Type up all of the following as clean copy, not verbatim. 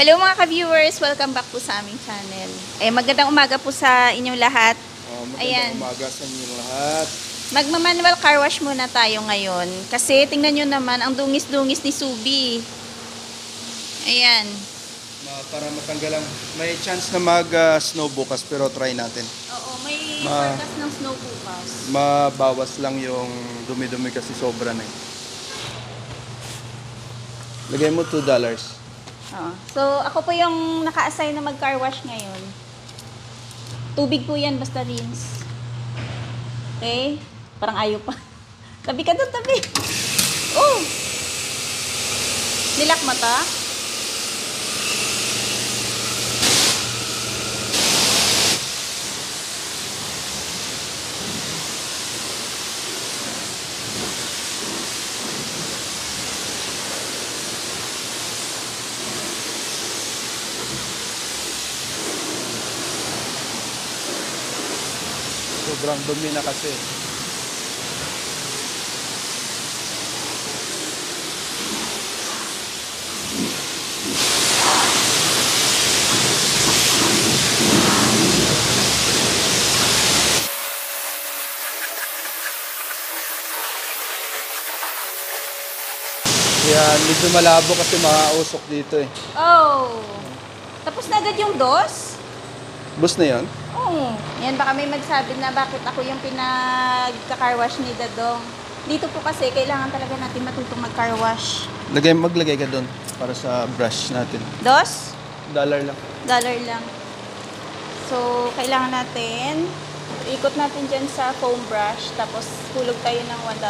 Hello mga ka-viewers! Welcome back po sa aming channel. Magandang umaga po sa inyong lahat. Magandang umaga sa inyong lahat. Magma-manual car wash muna tayo ngayon. Kasi tingnan nyo naman ang dungis-dungis ni Subi. Ayan. Para matanggal lang. May chance na mag-snow bukas pero try natin. Oo, may forecast ng snow bukas. Mabawas lang yung dumi-dumi kasi sobra na eh. Lagay mo $2. So, ako po yung naka-assign na mag-car wash ngayon. Tubig po yan, basta rinse. Okay? Parang ayaw pa. Tabi ka doon, tabi. Oh! Nilak mo ta? Sobrang dumi na kasi. Kaya medyo malabo kasi makausok dito eh. Oh! Tapos na agad yung dos? Bus na yan? Oo. Yan, baka may magsabi na bakit ako yung pinag-car wash ni Dadong. Dito po kasi, kailangan talaga natin matutong mag-car wash. Maglagay ka doon para sa brush natin. Dos? $1 lang. Dollar lang. So, kailangan natin, ikot natin dyan sa foam brush, tapos hulog tayo ng $1.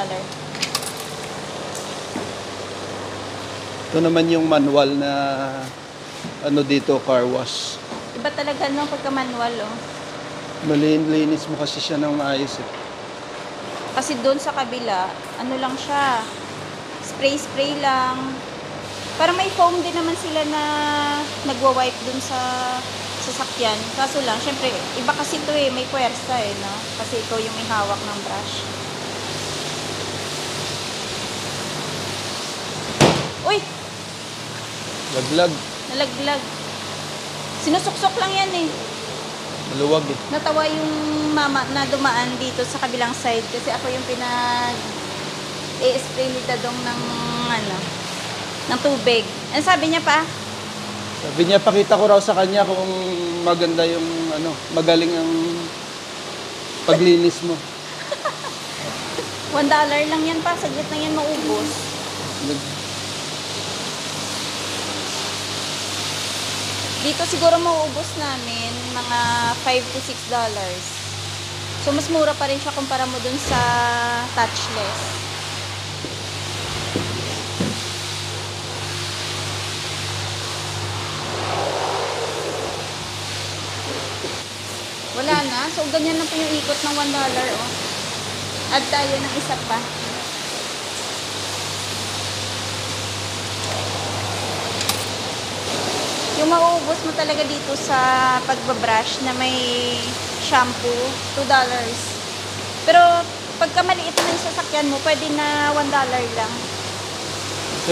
Ito naman yung manual na ano dito, car wash. Iba talaga no, pagka manual, oh. Malinis mo kasi siya ng maayos eh. Kasi doon sa kabila, ano lang siya, spray-spray lang. Parang may foam din naman sila na nagwa-wipe doon sa sasakyan. Kaso lang, syempre, iba kasi ito eh, may puwersa eh, no? Kasi ikaw yung may hawak ng brush. Uy! Laglag. Nalaglag. Sinusuksok lang yan eh. Maluwag eh. Natawa yung mama na dumaan dito sa kabilang side kasi ako yung i-spray ni Dadong ng ng tubig. Ano sabi niya pa? Sabi niya, pakita ko raw sa kanya kung maganda yung magaling ang paglinis mo. $1 lang yan pa. Saglit lang yan maubos. Dito siguro mauubos namin mga $5 to $6. So, mas mura pa rin siya kumpara mo dun sa touchless. Wala na. So, ganyan na po yung ikot ng $1, oh. Add tayo ng isa pa. Yung mauubos mo talaga dito sa pagbabrush na may shampoo, $2. Pero pagka maliit na yung sasakyan mo, pwede na $1 lang.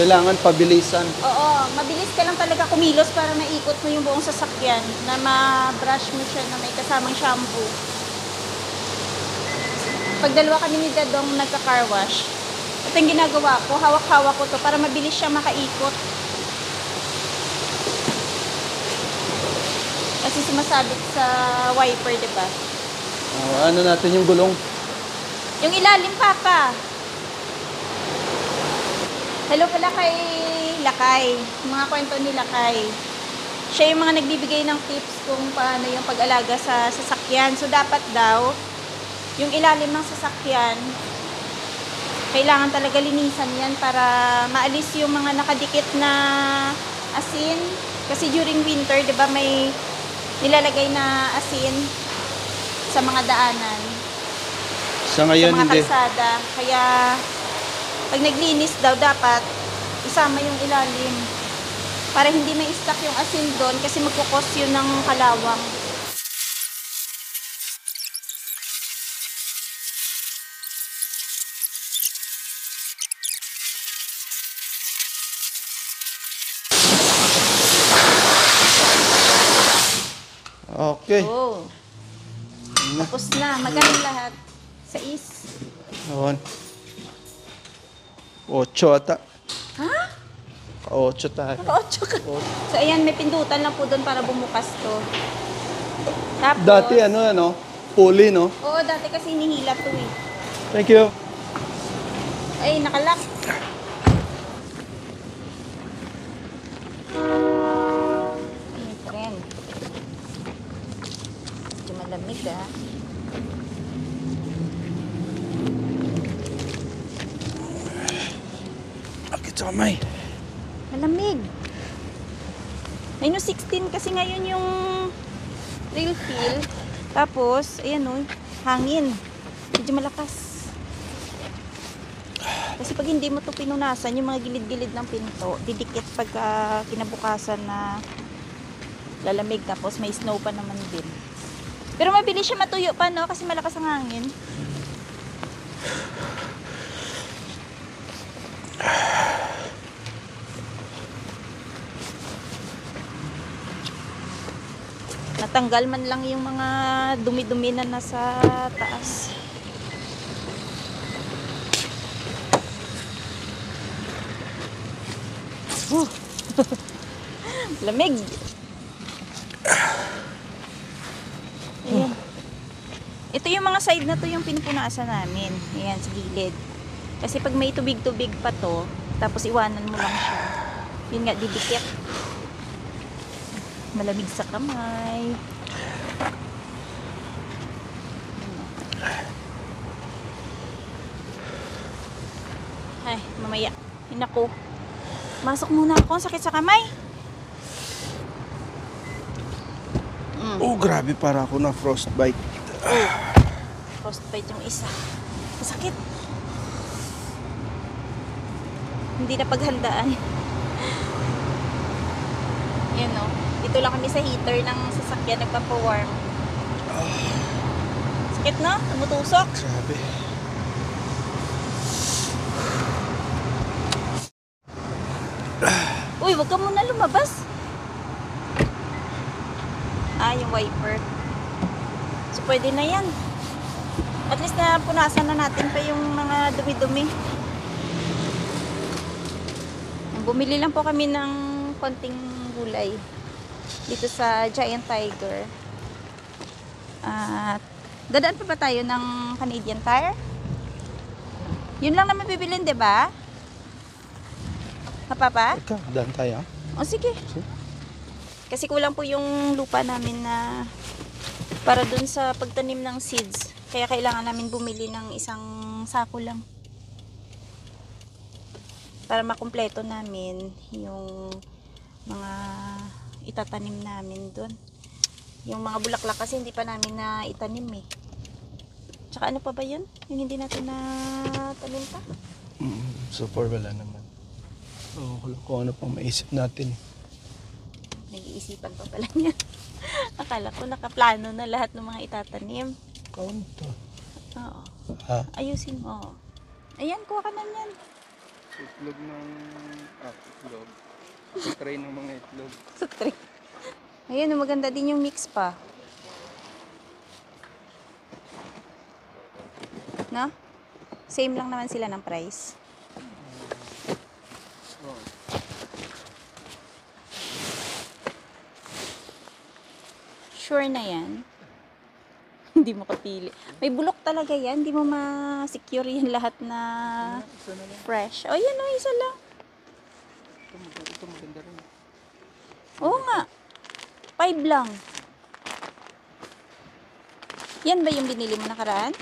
Kailangan pabilisan. Oo, mabilis ka lang talaga kumilos para maikot mo yung buong sasakyan na ma-brush mo siya na may kasamang shampoo. Pag dalawa kami ni Dadong nagka-car wash, ito yung ginagawa ko, hawak-hawak ko to para mabilis siya makaikot. Kasi sumasabit sa wiper, diba? Ano natin yung gulong? Yung ilalim, Papa. Hello pala kay Lakay. Mga kwento ni Lakay. Siya yung mga nagbibigay ng tips kung paano yung pag-alaga sa sasakyan. So, dapat daw, yung ilalim ng sasakyan, kailangan talaga linisan yan para maalis yung mga nakadikit na asin. Kasi during winter, diba, may nilalagay na asin sa mga daanan. Sa ngayon, sa mga hindi. kalsada. Kaya, pag naglinis daw, dapat isama yung ilalim. Para hindi may stuck yung asin doon kasi magkukos yun ng kalawang. Okay. Oh. Tapos na. Magaling lahat. 6. Yun. 8 ata. Ha? 8 tayo. 8 ka. So, ayan, may pindutan lang po doon para bumukas to. Tapos, Dati pulley, no? oo, dati kasi hinihila to eh. Thank you. Ay, nakalock. Ay, tren. Medyo malamig ah. Bakit sa kamay? Malamig. -16 kasi ngayon yung real feel. Tapos, ayan o, hangin. Medyo malakas. Kasi pag hindi mo to pinunasan, yung mga gilid-gilid ng pinto, didikit pagka kinabukasan na lalamig. Tapos may snow pa naman din. Pero mabilis siya matuyo pa, no? Kasi malakas ang hangin. Natanggal man lang yung mga dumi-dumi na nasa taas. Lamig. Ayan. Ito yung mga side na to yung pinupunasan namin. Ayan, sa gilid. Kasi pag may tubig-tubig pa to, tapos iwanan mo lang siya. Yun nga, didikit. Malamig sa kamay. Ay, mamaya. Hinako. Masok muna ako. Sakit sa kamay. Oh, grabe, para ako na frostbite. Frostbite yung isa. Masakit. Hindi na paghandaan. Yan o. Dito lang kami sa heater ng sasakyan. Nagpapawarm. Sakit no? Tumutusok. Grabe. Uy, wag ka muna lumabas. Yung wiper. So, pwede na yan. At least na punasan na natin pa yung mga dumi-dumi. Bumili lang po kami ng konting gulay dito sa Giant Tiger. At dadaan pa ba tayo ng Canadian Tire? Yun lang naman bibilin, di ba? Papa? Ika, daan tayo. O sige. Kasi kulang po yung lupa namin na para dun sa pagtanim ng seeds. Kaya kailangan namin bumili ng isang sako lang. Para makumpleto namin yung mga itatanim namin dun. Yung mga bulaklak kasi hindi pa namin na itanim eh. Tsaka ano pa ba yun? Yung hindi natin na tanim pa? So far, wala naman. Kung ano pang maisip natin. Nag-iisipan pa pala niya. Akala ko nakaplano na lahat ng mga itatanim. Kaon to. Oo. Ha? Ayusin mo. Ayan, kuha ka na yan. Itlog ng... itlog. Tray ng mga itlog. Sa tray. Ayan, maganda din yung mix pa. No? Same lang naman sila ng price. Sure na yan. Hindi mo kapili. May bulok talaga yan. Hindi mo ma-secure yan lahat na fresh. O, yan o, isa lang. Ito maganda rin. Oo nga. 5 lang. Yan ba yung binili mo nakaraan?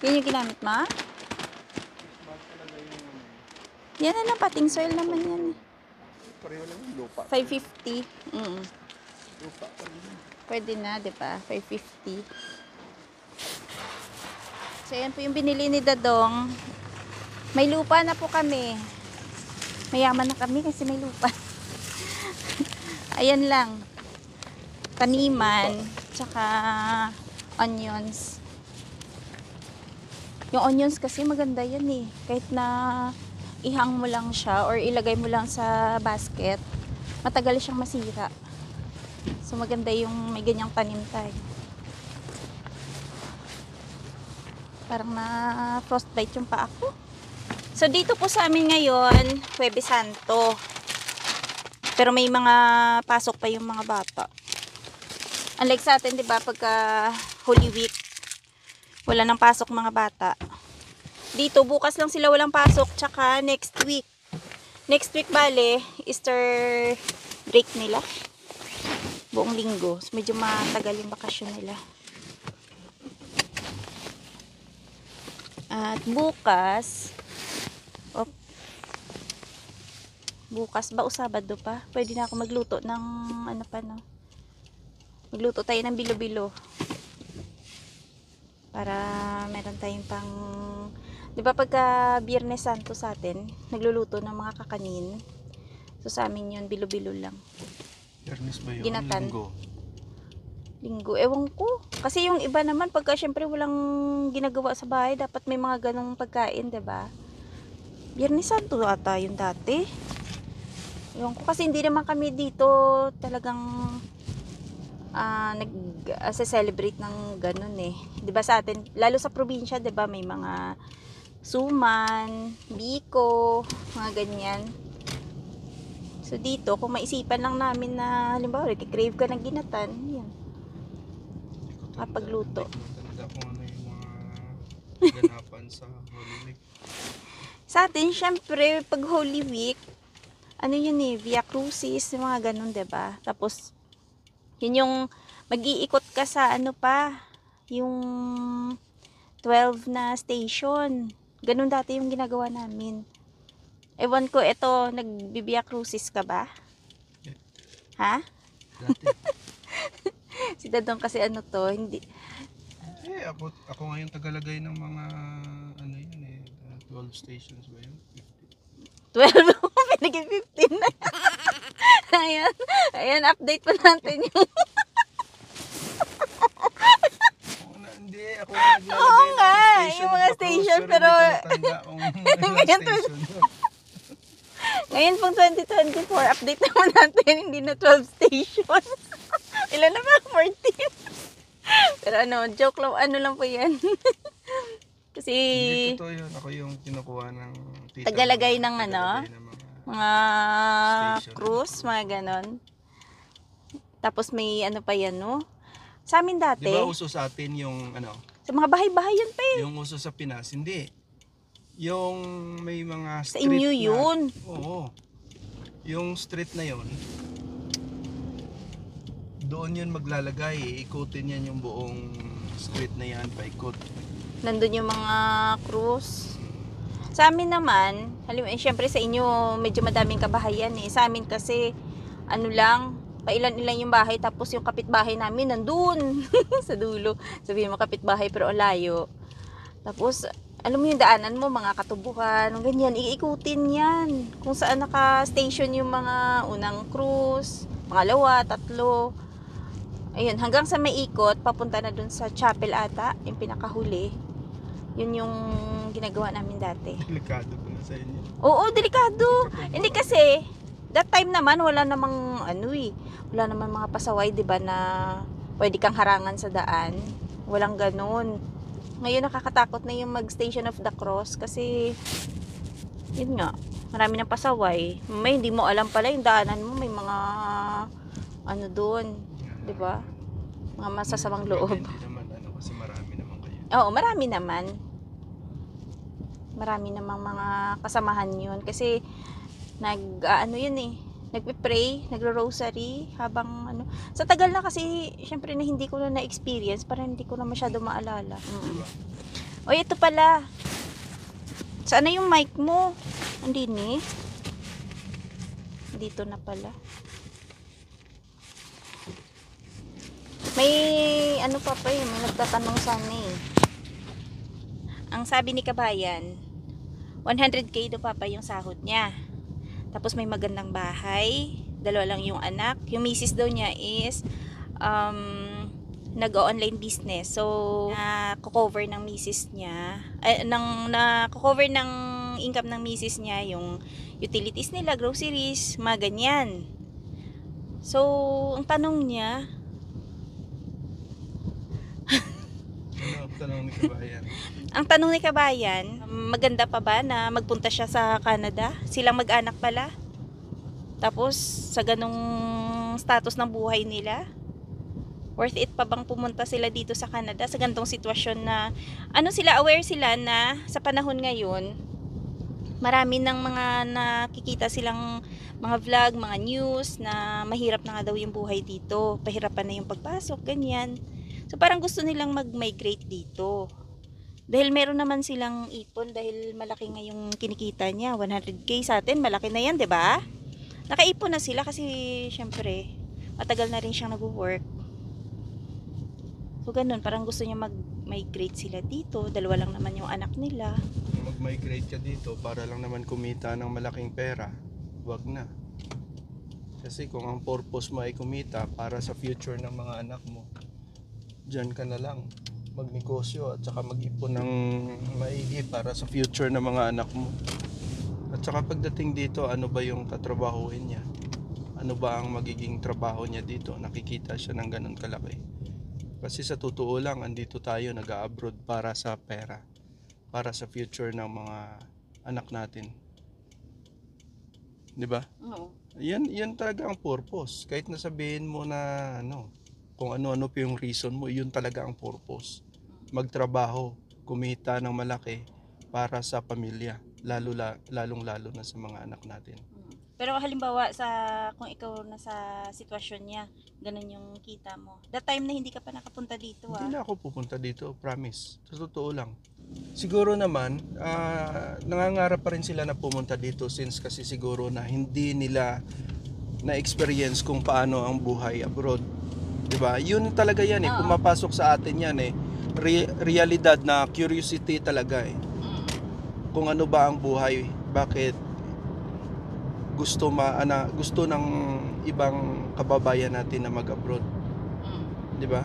Yan yung ginamit mo? Yan na lang, pating soil naman yan. Pareho lang yung lupa. 550. Lupa pa rin. Pwede na, di ba? 550. So, yan po yung binili ni Dadong. May lupa na po kami. Mayaman na kami kasi may lupa. Ayan lang. Taniman, tsaka onions. Yung onions kasi maganda yan eh. Kahit na ihang mo lang siya or ilagay mo lang sa basket, matagal siyang masira. So maganda yung may ganyang tanim tayo. Parang na frostbite yung paa ko. So dito po sa amin ngayon, Huwebes Santo. Pero may mga pasok pa yung mga bata. Unlike sa atin, 'di ba, pagka Holy Week, wala nang pasok mga bata. Dito bukas lang sila walang pasok, tsaka next week. Next week bale, Easter break nila. Buong linggo. So, medyo matagal yung bakasyon nila. At bukas, bukas ba o Sabado pa? Pwede na ako magluto ng ano pa, no? Magluto tayo ng bilo-bilo. Para meron tayong pang, di ba pagka Biyernes Santo sa atin, nagluluto ng mga kakanin. So sa amin yun, bilo-bilo lang. Biyernes ba yun? Ginatan. Linggo. Linggo, ewan ko. Kasi yung iba naman, pagka syempre walang ginagawa sa bahay, dapat may mga ganong pagkain, diba? Biyernes Santo ata yun dati. Ewan ko, kasi hindi naman kami dito talagang nag-celebrate ng ganun eh. Diba sa atin, lalo sa probinsya, diba, may mga suman, biko, mga ganyan. So dito, kung maisipan lang namin na, halimbawa, crave ka ng ginatan, yan. Kapagluto. Matanda kung ano yung mga ganapan sa Holy Week. Sa atin, syempre, pag Holy Week, ano yun eh, Via Crucis, yung mga ganun, diba? Tapos, yun yung mag-iikot ka sa ano pa, yung 12 na station. Ganun dati yung ginagawa namin. Ewan ko, eto, nag-Via Crucis ka ba? Ha? Dati. Si Dadong kasi ano to, hindi. Ako ngayon tagalagay ng mga ano yun eh, 12 stations ba yun? 12, pinagin 15 na. Ayan, ayan, update pa natin yung. Hindi, ako naglalagay Oo ng nga, station yung of mga the cruise, station, pero pero- hindi ko matanda kung ilang Ngayon, station yun. Ngayon pong 2024, update naman natin, hindi na 12 stations. Ilan na ba? 14. Pero ano, joke lang, ano lang po yan. Kasi, Hindi totoo yun. Ako yung kinukuha ng tita. Tagalagay ko, ng ano? tagalagay ng mga mga Station. cruise, mga ganon. Tapos may ano pa yan, no? Sa amin dati, Di ba uso sa atin yung ano, sa mga bahay-bahay yun pa eh. yung uso sa Pinas, hindi. Yung may mga Sa street inyo na, yun. Oo. Yung street na yun, doon yun maglalagay, ikutin yan yung buong street na yan, paikot. Nandun yung mga cruise. Sa amin naman, halimbawa, syempre sa inyo medyo madaming kabahayan eh. Sa amin kasi, ano lang, pailan-ilan yung bahay, tapos yung kapitbahay namin nandun sa dulo. Sabihin mo kapitbahay pero ang layo. Tapos, alam mo yung daanan mo, mga katubukan, ganyan, iikutin yan. Kung saan naka-station yung mga unang cruise, pangalawa, tatlo. Ayun, hanggang sa may ikot, papunta na dun sa chapel ata, yung pinakahuli. Yun yung ginagawa namin dati. Delikado ko na sa inyo. Oo, delikado. Hindi kasi, that time naman, wala namang, ano eh, wala namang mga pasaway, di ba, na pwede kang harangan sa daan. Walang ganun. Ngayon, nakakatakot na yung mag-Station of the Cross kasi, yun nga, marami ng pasaway. May hindi mo alam pala yung daanan mo, may mga, ano doon, di ba? Mga masasamang loob. Hindi naman, ano, kasi marami naman kayo. Oo, marami naman. Marami namang mga kasamahan yun. Kasi, ano yun eh, nagpe-pray, nagro-rosary, habang ano. Sa tagal na kasi, syempre na hindi ko na na-experience, parang hindi ko na masyado maalala. Diba? O, ito pala. Saan na yung mic mo? Andin eh. Dito na pala. May, ano pa pa yun, may nagtatanong sana eh. Ang sabi ni Kabayan, 100k daw papa yung sahod niya. Tapos may magandang bahay, dalawa lang yung anak. Yung misis daw niya is nag-online business. So, na-cover ng misis niya, na-cover ng income ng misis niya yung utilities nila, groceries, mga ganyan. So, ang tanong niya, Ano ang tanong ni kabayan? maganda pa ba na magpunta siya sa Canada? Silang mag-anak pala? Tapos, sa ganong status ng buhay nila? Worth it pa bang pumunta sila dito sa Canada sa ganitong sitwasyon na, aware sila na sa panahon ngayon, marami ng mga nakikita silang mga vlog, mga news na mahirap na nga daw yung buhay dito. Pahirapan na yung pagpasok, ganyan. So parang gusto nilang mag-migrate dito. Dahil meron naman silang ipon dahil malaki nga yung kinikita niya. 100k sa atin, malaki na yan, 'di ba? Nakaipon na sila kasi syempre matagal na rin siyang nag-work. So ganun, parang gusto niya mag-migrate sila dito. Dalawa lang naman yung anak nila. Mag-migrate ka dito para lang naman kumita ng malaking pera, wag na. Kasi kung ang purpose mo ay kumita para sa future ng mga anak mo, dyan ka na lang magnegosyo at saka mag-ipon ng maigi para sa future ng mga anak mo. At saka pagdating dito, ano ba yung tatrabahuin niya? Ano ba ang magiging trabaho niya dito? Nakikita siya ng ganun kalaki. Kasi sa totoo lang, andito tayo nag-abroad para sa pera, para sa future ng mga anak natin. 'Di ba? Oo. Yan talaga ang purpose. Kahit nasabihin mo na kung ano-ano pa yung reason mo, yun talaga ang purpose. Magtrabaho, kumita ng malaki para sa pamilya, lalong-lalo na sa mga anak natin. Pero halimbawa kung ikaw na sa sitwasyon niya, ganun yung kita mo. That time na hindi ka pa nakapunta dito, Hindi na ako pupunta dito, promise. Sa totoo lang. Siguro naman, nangangarap pa rin sila na pumunta dito since kasi siguro na hindi nila na-experience kung paano ang buhay abroad. 'Di ba? Yun talaga yan eh. Oo. Pumapasok sa atin yan eh. Realidad na curiosity talaga eh. Kung ano ba ang buhay, bakit gusto ng ibang kababayan natin na mag-abroad. 'Di ba?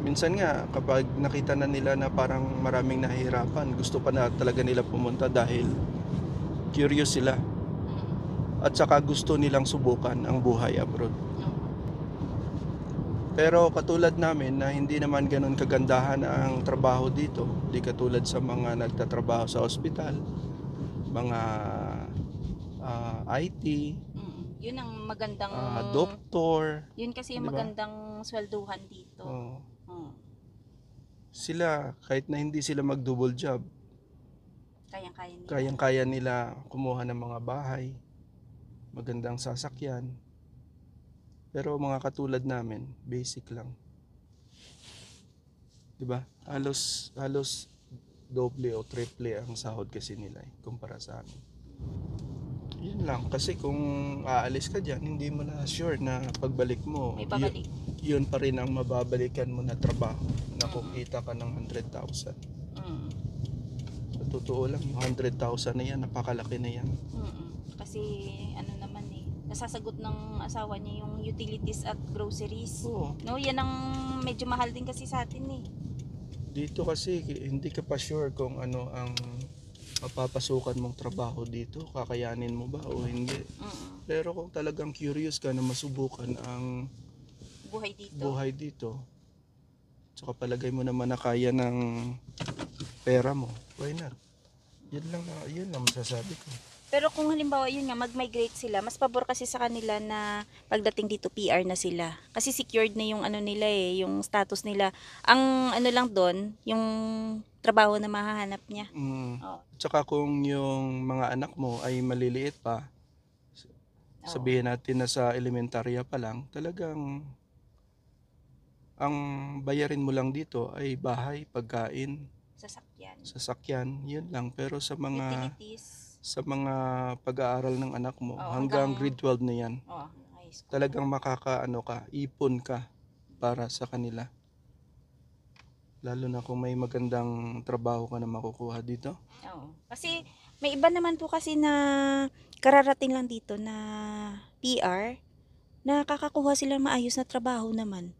Minsan nga kapag nakita na nila na parang maraming nahihirapan, gusto pa na talaga nila pumunta dahil curious sila. At saka gusto nilang subukan ang buhay abroad. Pero katulad namin na hindi naman ganun kagandahan ang trabaho dito. Di katulad sa mga nagtatrabaho sa ospital, mga IT, Yun ang magandang doktor. Yun kasi yung Diba? magandang swelduhan dito. Oh. Sila kahit na hindi sila mag-double job, Kayang-kaya nila. kayang-kaya nila kumuha ng mga bahay, magandang sasakyan. Pero mga katulad namin, basic lang. 'Di ba? Halos doble o triple ang sahod kasi nila kumpara sa amin. Yun lang, kasi kung aalis ka diyan, hindi mo na sure na pagbalik mo, May babalik. yun pa rin ang mababalikan mo na trabaho na kukita ka ng 100,000. Sa totoo lang, yung 100,000 na yan, napakalaki na yan. Kasi naman nasasagot ng asawa niya yung utilities at groceries. Oo. No, yan ang medyo mahal din kasi sa atin eh. Dito kasi hindi ka pa sure kung ano ang mapapasukan mong trabaho dito, kakayanin mo ba o hindi. Pero kung talagang curious ka na masubukan ang Buhay dito, tsaka palagay mo naman na kaya ng pera mo, why not? Yun lang masasabi ko. Pero kung halimbawa yun nga, mag-migrate sila, mas pabor kasi sa kanila na pagdating dito PR na sila. Kasi secured na yung nila yung status nila. Ang lang doon, yung trabaho na mahahanap niya. Oo. Tsaka kung yung mga anak mo ay maliliit pa, sabihin natin na sa elementarya pa lang, talagang ang bayarin mo lang dito ay bahay, pagkain, sasakyan, yun lang. Pero sa mga pag-aaral ng anak mo, hanggang grade 12 na yan, talagang ipon ka para sa kanila. Lalo na kung may magandang trabaho ka na makukuha dito. Oo. Kasi may iba naman po kasi na kararating lang dito na PR na kakakuha sila maayos na trabaho naman.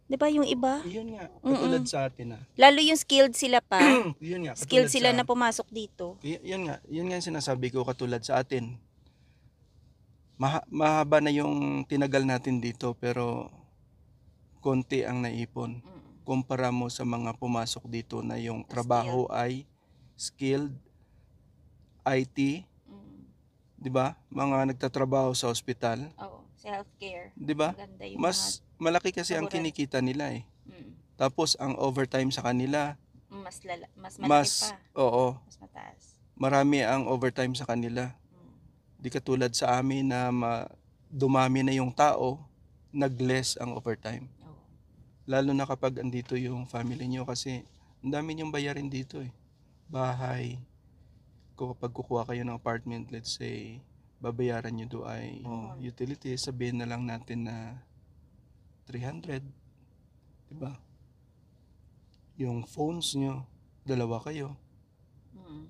'Di ba yung iba? Yun nga, katulad sa atin Lalo yung skilled sila pa. Yun nga, Skilled sila na pumasok dito. Yun nga yung sinasabi ko, katulad sa atin. mahaba na yung tinagal natin dito pero konti ang naipon. Mm. Kumpara mo sa mga pumasok dito na yung Skilled. trabaho ay skilled, IT, Mm. 'di ba? Mga nagtatrabaho sa ospital, Oo, sa healthcare. 'di ba? Maganda yung mga Mas malaki kasi ang sahuran. kinikita nila eh. Mm. Tapos ang overtime sa kanila, Mas malaki pa, oo, mas mataas. marami ang overtime sa kanila. Mm. Di katulad sa amin na dumami na yung tao, nag-less ang overtime. Oo. Lalo na kapag andito yung family nyo kasi ang dami niyong bayarin dito eh. Bahay, kapag kukuha kayo ng apartment, let's say, babayaran nyo do ay utilities, sabihin na lang natin na 300, diba? Yung phones nyo, dalawa kayo. Mm.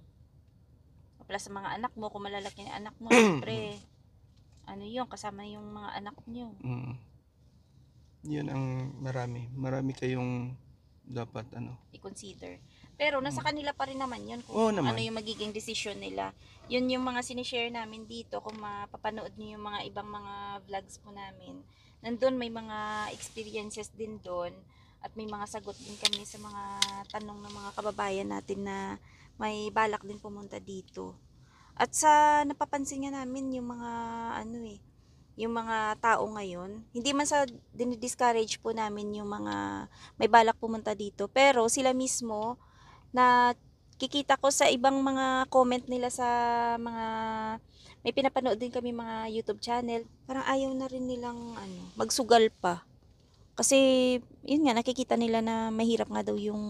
Plus sa mga anak mo, kung malalaki ang anak mo, siyempre, ano yun, kasama yung mga anak nyo. Yun ang marami kayong dapat I-consider. Pero nasa kanila pa rin naman yun kung Oo naman. ano yung magiging decision nila. Yun yung mga sinishare namin dito. Kung mapapanood nyo yung mga ibang mga vlogs po namin, nandun may mga experiences din doon at may mga sagot din kami sa mga tanong ng mga kababayan natin na may balak din pumunta dito. At sa napapansin nga namin yung mga yung mga tao ngayon, hindi man sa dinidiscourage po namin yung mga may balak pumunta dito, pero sila mismo na kikita ko sa ibang mga comment nila sa mga may pinapanood din kami mga YouTube channel, parang ayaw na rin nilang magsugal pa. Kasi yun nga nakikita nila na mahirap nga daw yung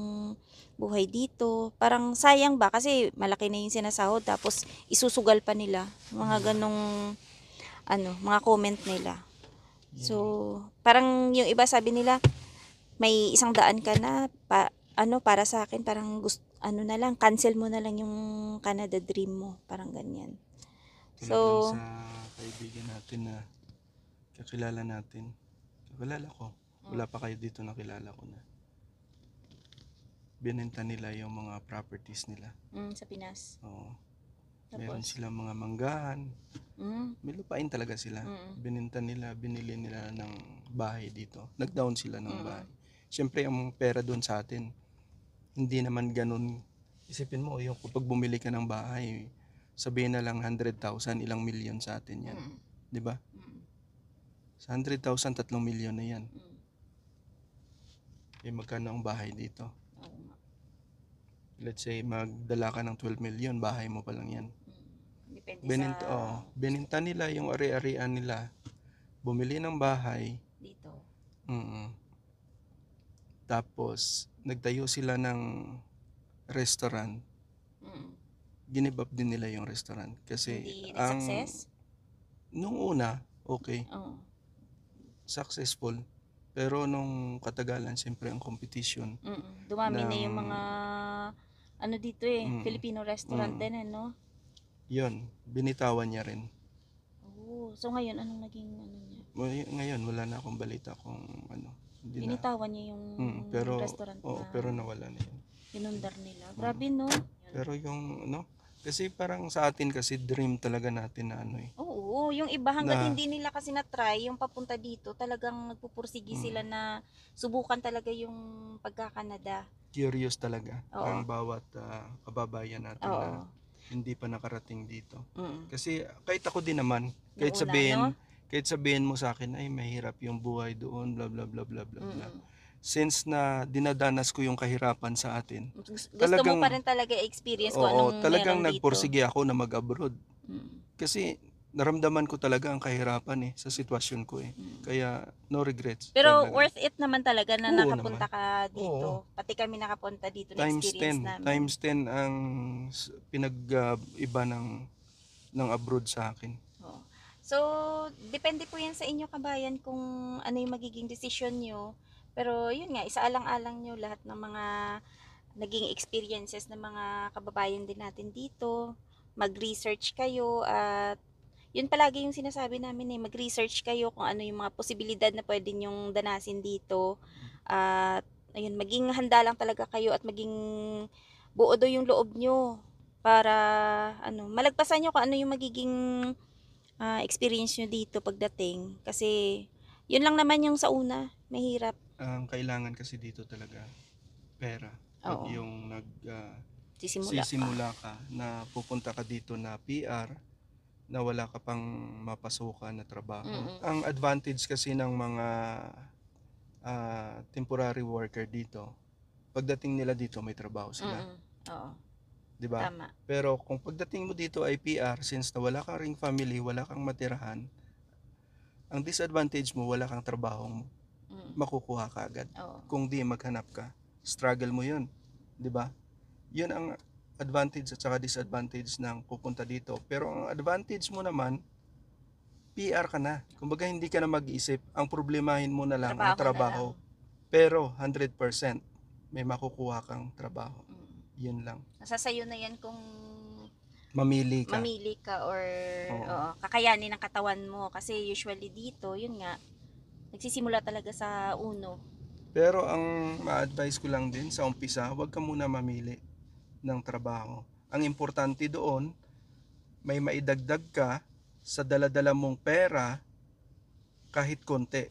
buhay dito. Parang sayang ba kasi malaki na yung sinasahod tapos isusugal pa nila. Mga ganong mga comment nila. So, parang yung iba sabi nila may 100 ka na para sa akin parang na lang cancel mo na lang yung Canada dream mo, parang ganyan. So, sa kaibigan natin na kakilala ko, wala pa kayo dito nakilala ko na binenta nila yung mga properties nila. Sa Pinas. Oo. Tapos? Meron silang mga manggahan. May lupain talaga sila. Binenta nila, binili nila ng bahay dito. Nag-down sila ng bahay. Siyempre, ang pera doon sa atin, hindi naman ganun. Isipin mo, yung kapag bumili ka ng bahay, sabihin na lang 100,000, ilang milyon sa atin yan. Di ba? Sa 100,000, 3 milyon na yan. Eh, magkano ang bahay dito? Let's say, magdala ka ng 12 million, bahay mo pa lang yan. Depende Bininta nila yung ari-arian nila. Bumili ng bahay. Dito. Tapos, nagtayo sila ng restaurant. Ginibap din nila yung restaurant. Kasi, Hindi success? Nung una, okay. Successful. Pero nung katagalan, siyempre ang competition. Dumami na yung mga dito Filipino restaurant din Yun, binitawan niya rin. So ngayon, anong naging niya? Ngayon, wala na akong balita kung Binitawan niya yung restaurant na pero nawala na yun. Inundar nila. Grabe, no? Pero yung, kasi parang sa atin kasi dream talaga natin na Oo, yung iba hanggat hindi nila kasi na-try yung papunta dito, talagang nagpupursigi sila na subukan talaga yung pagka-Canada. Curious talaga ang bawat kababayan natin na hindi pa nakarating dito. Kasi kahit ako din naman, kahit sabihin mo sa akin ay mahirap yung buhay doon, bla bla bla bla bla bla. Since na dinadanas ko yung kahirapan sa atin. Gusto mo pa rin talaga i-experience kung anong talagang meron dito. nagpursige ako na mag-abroad. Kasi naramdaman ko talaga ang kahirapan sa sitwasyon ko Kaya no regrets. Pero talaga. Worth it naman talaga na Oo nakapunta naman. ka dito. Pati kami nakapunta dito na Times experience 10. namin. Times 10 ang pinag-iba ng abroad sa akin. So, depende po yan sa inyo kabayan kung ano yung magiging desisyon nyo. Pero yun nga, isaalang-alang nyo lahat ng mga naging experiences ng mga kababayan din natin dito. Mag-research kayo at yun palagi yung sinasabi namin mag-research kayo kung ano yung mga posibilidad na pwede nyong danasin dito. At ayun, maging handa lang talaga kayo at maging buo do yung loob nyo para malagpasan nyo kung ano yung magiging experience nyo dito pagdating? Kasi yun lang naman yung sa una, mahirap. Ang kailangan kasi dito talaga, pera. Pag Oo. yung Sisimula ka. sisimula ka na pupunta ka dito na PR, na wala ka pang mapasukan na trabaho. Ang advantage kasi ng mga temporary worker dito, pagdating nila dito may trabaho sila, Oo, 'di ba? tama. Pero kung pagdating mo dito ay PR, since na wala kang ring family, wala kang matirahan, ang disadvantage mo, wala kang trabaho makukuha ka agad. Oo. Kung di maghanap ka, struggle mo 'yun, 'di ba? 'Yun ang advantage at saka disadvantage ng pupunta dito. Pero ang advantage mo naman, PR ka na. Kumbaga hindi ka na mag-isip. Ang problemahin mo na lang ang trabaho. Pero 100% may makukuha kang trabaho. Yun lang. Nasa sayo na yan kung Mamili ka. mamili ka or Oo. kakayanin ng katawan mo. Kasi usually dito, yun nga, nagsisimula talaga sa uno. Pero ang ma-advise ko lang din sa umpisa, huwag ka muna mamili ng trabaho. Ang importante doon, may maidagdag ka sa dala-dala mong pera kahit konti.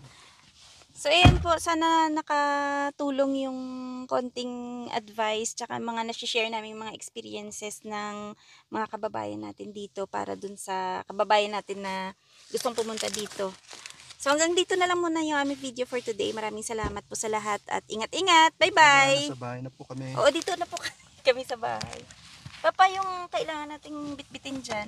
So ayan po, sana nakatulong yung konting advice tsaka mga nasi-share namin mga experiences ng mga kababayan natin dito para dun sa kababayan natin na gustong pumunta dito. So hanggang dito na lang muna yung aming video for today. Maraming salamat po sa lahat at ingat-ingat. Bye-bye! Nasa bahay na po kami. Oo, dito na po kami sa bahay. Papa, yung kailangan nating bitbitin dyan.